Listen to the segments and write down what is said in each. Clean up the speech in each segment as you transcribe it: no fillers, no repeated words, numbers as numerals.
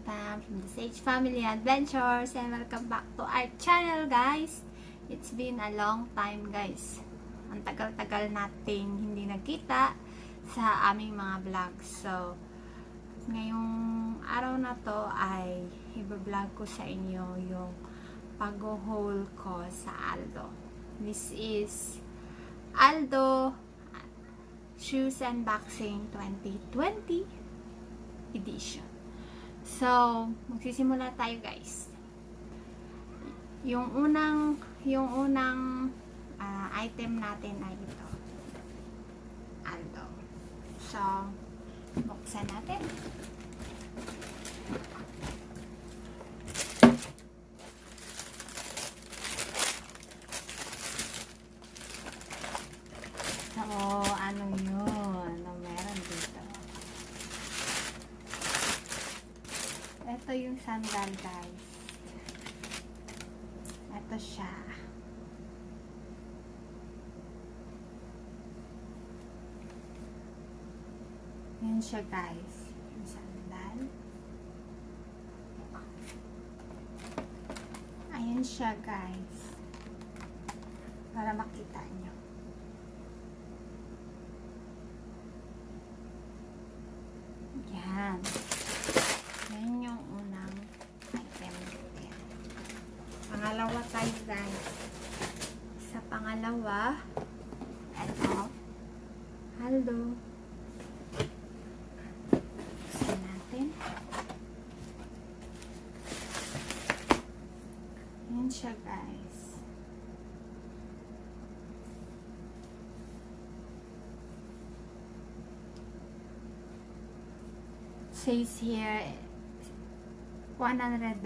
Pam from the Sage Family Adventures, and welcome back to our channel, guys. It's been a long time, guys. Ang tagal-tagal nating hindi nagkita sa aming mga vlogs. So, ngayong araw na to ay i-vlog ko sa inyo yung pag-haul ko sa Aldo. This is Aldo Shoes Unboxing 2020 edition. So, magsisimula tayo, guys. Yung unang item natin ay ito. Aldo. So, buksan natin. So, ano yun? Ano meron dito? Ito yung sandal, guys. Ito siya. Yan siya, guys. Yung sandal. Ayan siya, guys. Para makita nyo. Yan. Yan yung unang item natin. Pangalawa tayo, guys. Sa pangalawa, ito, Aldo. Buksan natin. Yan siya, guys. Says here $100.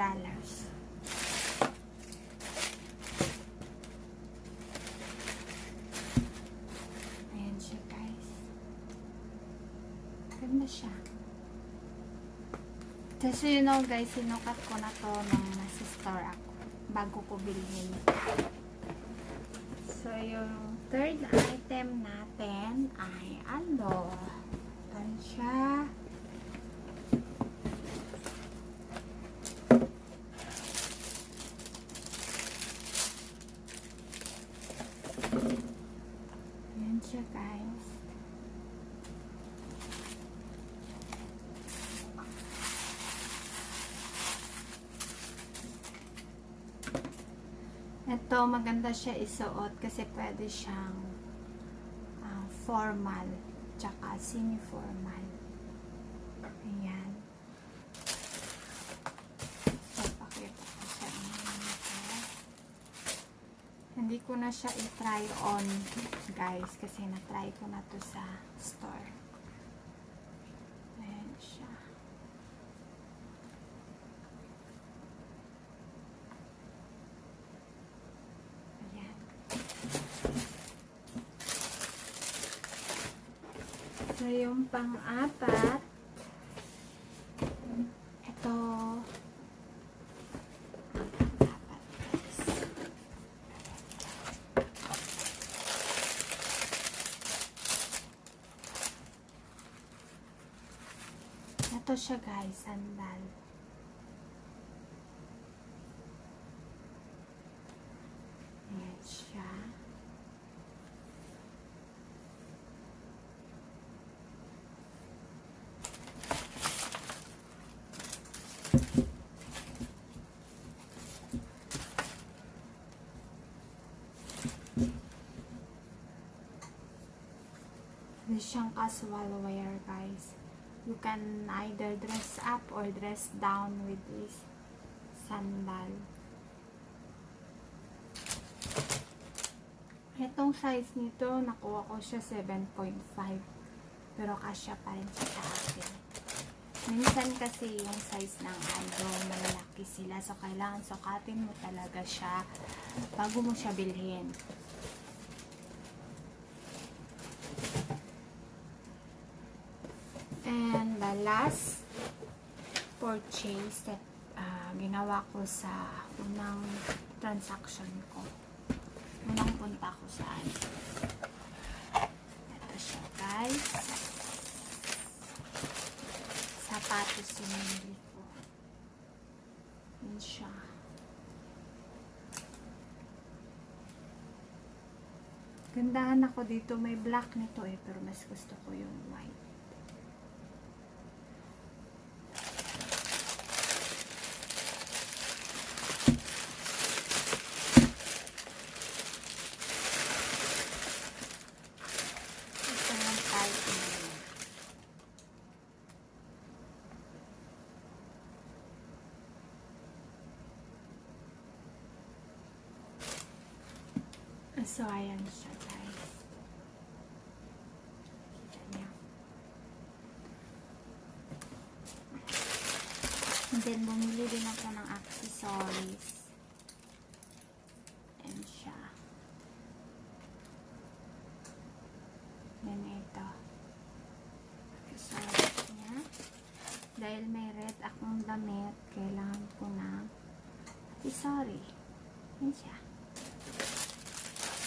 Ayan siya, guys. Ganda siya. Kasi you know, guys, sinukat ko na to nung nasa store ako bago ko bilhin. So yung third item natin ay Aldo. Ayan siya. Siya, guys. Ito, maganda siya isuot kasi pwede siyang formal tsaka semi-formal. Ayan. So, pakita ko sa inyo ito. Hindi ko na siya i-try on, guys, kasi na-try ko na to sa store. Ayan siya. Ayan. So, yung pang-apat, ito, ito siya, guys, sandal. Ayan siya. This siyang casual wear, guys. You can either dress up or dress down with this sandal. Itong size nito, nakuha ko siya 7.5. Pero kasya pa rin siya sa akin. Minsan kasi yung size ng Aldo, malalaki sila. So, kailangan sukatin mo talaga siya bago mo siya bilhin. And the last purchase that ginawa ko sa unang transaction ko. Unang punta ko sa Aldo. Ito siya, guys. Sapatos yung nili ko. Gandahan ako dito. May black nito eh, pero mas gusto ko yung white. Ito lang tayo. So, ayan siya, guys. Kita niyo. And then, bumili din ako ng accessories. Ayan siya. Then, ito. Accessories niya. Dahil may red akong damit, kailangan ko ng accessory. Ayan siya.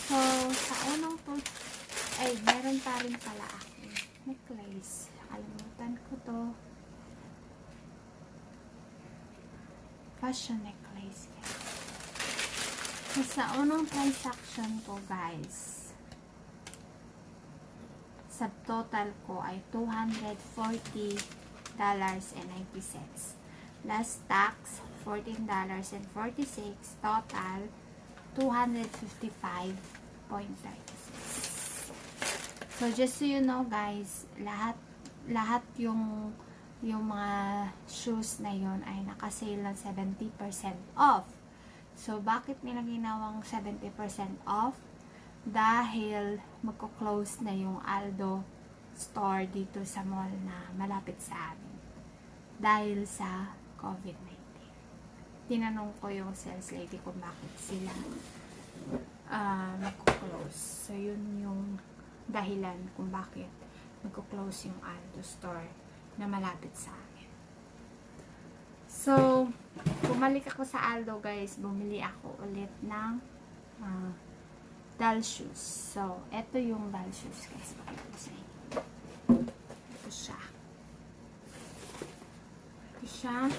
So, sa unang to, ay, meron pa rin pala ako necklace. Nakalimutan ko to. Fashion necklace. So, sa unang transaction ko, guys, subtotal ko ay $240.90. Last tax, $14.46. Total, $255.36. So, just so you know, guys, lahat yung mga shoes na yon ay nakasale ng 70% off. So, bakit nila ginawang 70% off? Dahil magko-close na yung Aldo store dito sa mall na malapit sa amin. Dahil sa COVID-19. Tinanong ko yung sales lady kung bakit sila magko-close. So, yun yung dahilan kung bakit magko-close yung Aldo store na malapit sa amin. So, bumalik ako sa Aldo, guys. Bumili ako ulit ng doll shoes. So, eto yung doll shoes, guys. Pakita ko sa inyo. Ito siya. Ito siya.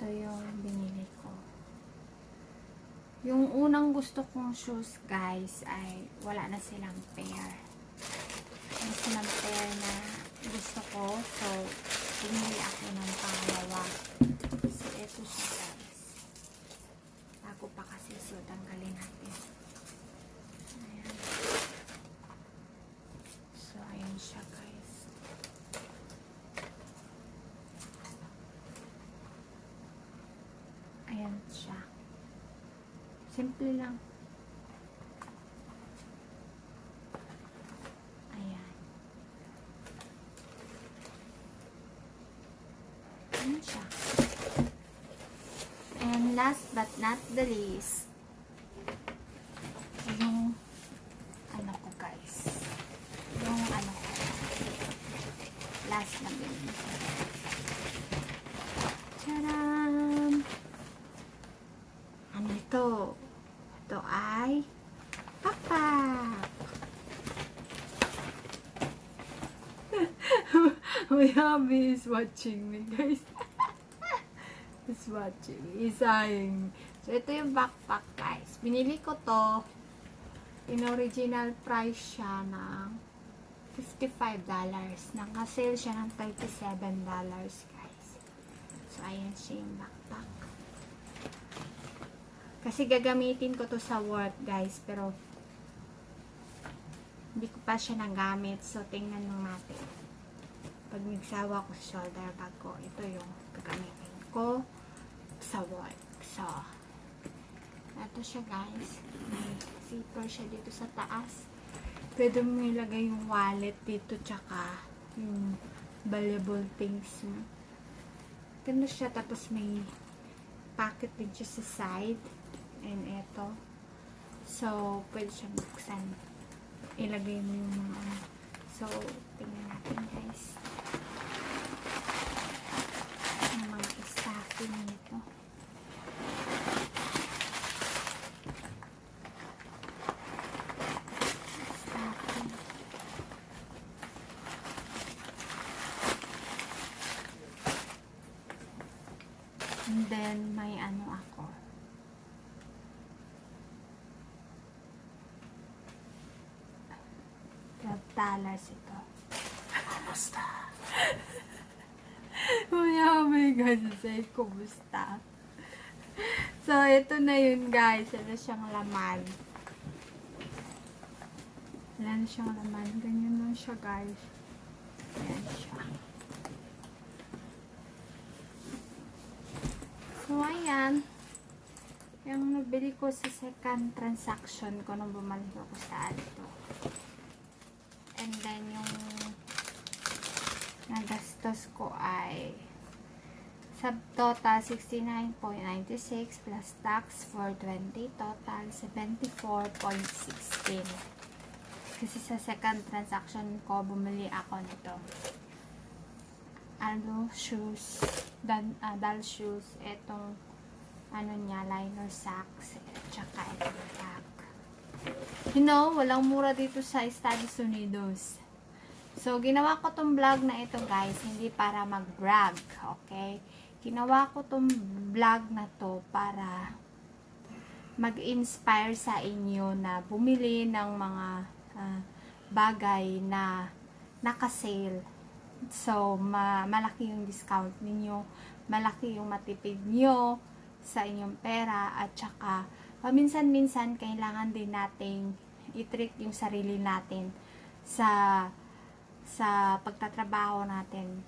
Yung binili ko. Yung unang gusto kong shoes, guys, ay wala na silang pair. Wala silang pair na gusto ko. So, binili ako ng pangalawa. So, ito siya, guys. Bago pa kasi, so, tanggalin natin. Ayan. So, ayan siya, guys. Ayan siya. Simple lang. Ayan. Ayan siya. And last but not the least, yung ano ko, guys. Yung ano ko. Last na binili. Tadam! Ano ito? Ito ay pakpak. My hubby is watching me, guys. He's watching me. He's eyeing. So, ito yung backpack, guys. Binili ko to. In original price siya ng $55. Naka-sale siya ng $37, guys. So, ayan siya yung backpack. Kasi gagamitin ko to sa work, guys, pero hindi ko pa siya nagamit. So, tingnan lang natin. Pag nagsawa ko sa shoulder bag ko, ito yung gagamitin ko sa work. So, ito siya, guys. May zipper siya dito sa taas. Pwede mo ilagay yung wallet dito, tsaka yung valuable things mo. Ganda siya, tapos may pocket din siya sa side. And ito. So, pwede siya buksan. Ilagay mo yung mga ano. So, tingnan natin, guys. Yung mga stuffing nito. Stuffing. And then, may ano ako. ito. Kumusta? May guys, say kumusta. So, ito na yun guys. Wala siyang laman. Wala na siyang laman. Ganyan lang siya guys. Ayan siya. So, ayan. Yung nabili ko sa second transaction ko nung bumalik ako sa Aldo. And then, yung nagastos ko ay subtotal 69.96 plus tax 420, total 74.16. Kasi sa second transaction ko, bumili ako nito. Aldo shoes, doll shoes, etong ano niya, liner socks, tsaka etong bag. You know, walang mura dito sa Estados Unidos. So, ginawa ko tong vlog na ito guys, hindi para mag-brag, okay? Ginawa ko tong vlog na to para mag-inspire sa inyo na bumili ng mga bagay na naka-sale. So, malaki yung discount ninyo, malaki yung matipid nyo sa inyong pera, at saka paminsan-minsan kailangan din nating i-treat yung sarili natin sa pagtatrabaho natin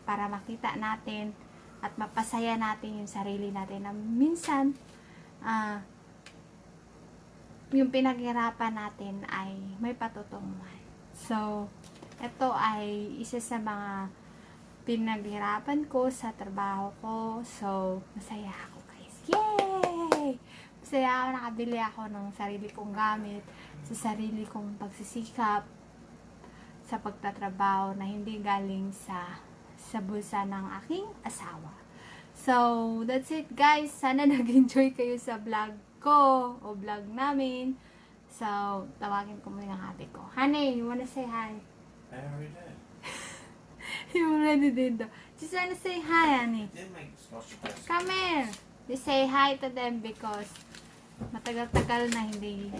para makita natin at mapasaya natin yung sarili natin na minsan yung pinaghirapan natin ay may patutunguhan. So, ito ay isa sa mga pinaghirapan ko sa trabaho ko. So, masaya ako guys. Yay! Masaya ako, nakabili ako ng sarili kong gamit, sa sarili kong pagsisikap sa pagtatrabaho na hindi galing sa bulsa ng aking asawa. So, that's it guys. Sana nag-enjoy kayo sa vlog ko o vlog namin. So, tawagin ko muna ng ate ko. Honey, you wanna say hi? I already did. You already did though. Just wanna say hi, honey. Did make special press. Come here. Just say hi to them because matagal-tagal na hindi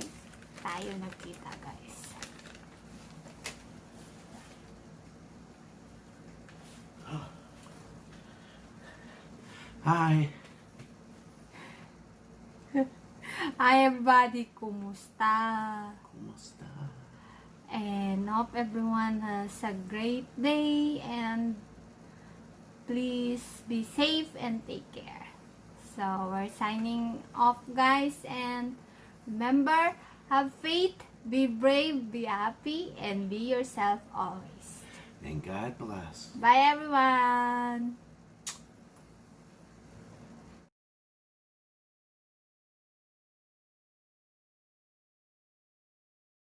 tayo nagkita guys. Hi. Hi everybody, kumusta? Kumusta? And hope everyone has a great day, and please be safe and take care. So we're signing off guys, and remember, have faith, be brave, be happy, and be yourself always. And God bless. Bye everyone!